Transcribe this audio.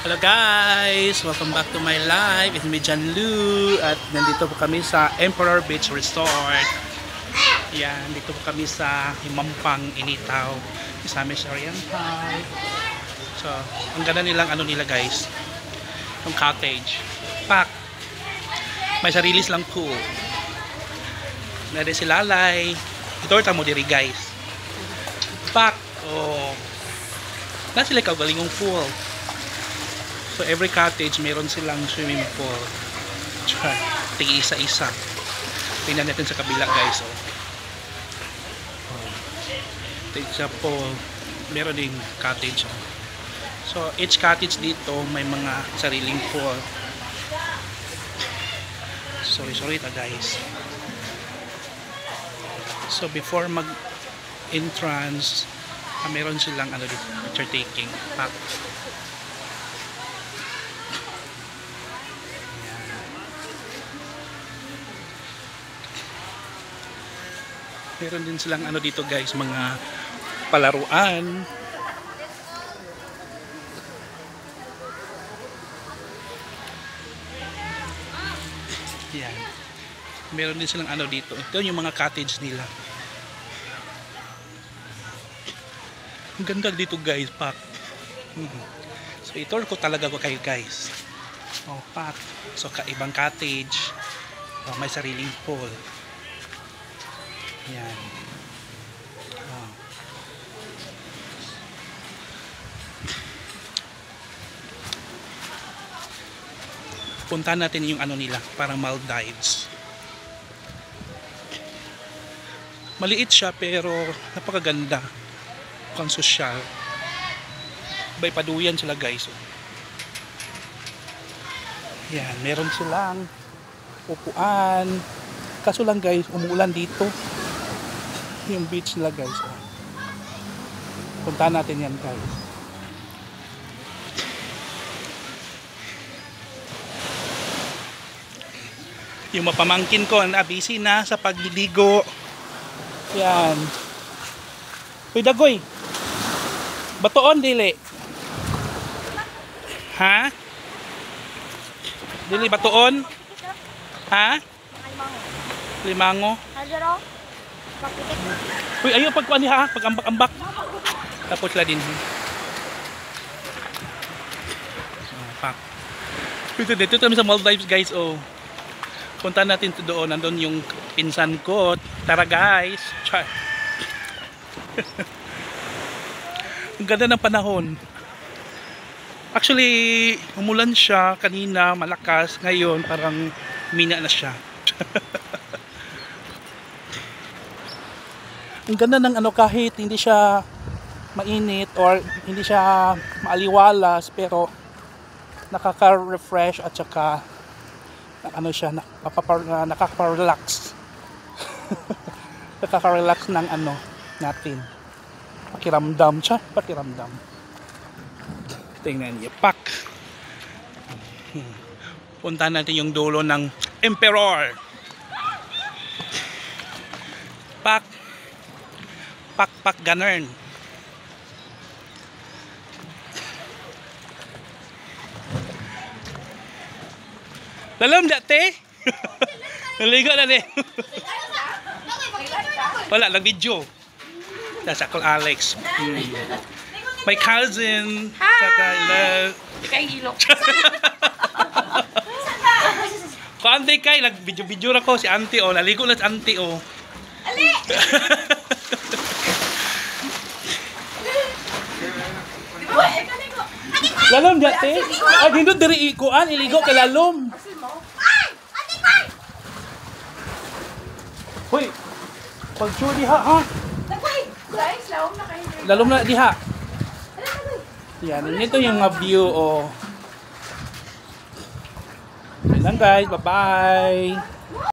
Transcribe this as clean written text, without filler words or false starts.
Hello guys! Welcome back to my life. It's me, John Lu. At nandito po kami sa Emperor Beach Resort. Yan, dito po kami sa Himampang, Initaw. Isama sa Oriental. So, ang ganda nilang ano nila guys. Yung cottage. Pak! May sarili silang pool. Nade si Lalay. Itorta mo diri guys. Pak! Oh. Na sila kagalingong pool. So every cottage meron silang swimming pool. Tigi isa-isa. Tingnan natin sa kabila guys. Tingnan sa pool. Meron ding cottage. So each cottage dito may mga sariling pool. Sorry ta guys. So before mag entrance, meron silang ano dito, picture taking pack. Meron din silang ano dito guys, mga palaruan. Yan. Meron din silang ano dito. Ito yung mga cottage nila. Ang ganda dito guys, pak. So ito ko talaga ko kayo guys. Oh, pak. So kaibang cottage. Oh, may sariling pool. Yan. Oh. Punta natin yung ano nila, parang Maldives. Maliit siya pero napakaganda. Mukhang sosyal. May paduyan sila guys. Yan, meron silang upuan. Kaso lang guys, umuulan dito. Yung beach nila guys. Punta natin yan guys. Yung mapamangkin ko na busy na sa pagliligo. Yan. Uy dagoy. Batoon dili. Ha? Dili batoon? Ha? Limango. Uy, ayaw pagkuhan niya ha, pag-ambak-ambak. Tapos la din. Pak. Dito kami sa Maldives guys, oh. Punta natin to doon, nandun yung pinsan ko. Tara guys. Char. Ang ganda ng panahon. Actually, umulan siya kanina, malakas. Ngayon, parang mina na siya. Ang ganda ng ano, kahit hindi siya mainit or hindi siya maaliwalas, pero nakaka-refresh at saka ano siya, nakaka-relax. Nakaka-relax ng ano natin. Pakiramdam siya, pakiramdam. Tingnan niyo, pak. Punta natin yung dulo ng Emperor. Pak. Pak ganern. Dalam dati. Naligo na ni. Wala lang video. That's Uncle Alex. My cousin. Hi. Kay hilo. Ko auntie kay nag-video ra ko si auntie oh, naligo na si auntie oh. Ali. Lalom dati. Ay dindot diri ikuan iligo kay lalom. Hoy. Pag-show diha ha. Guys, lalom na kayo. Lalom na diha. Yan, ito yung view oh. Yan lang guys, bye-bye.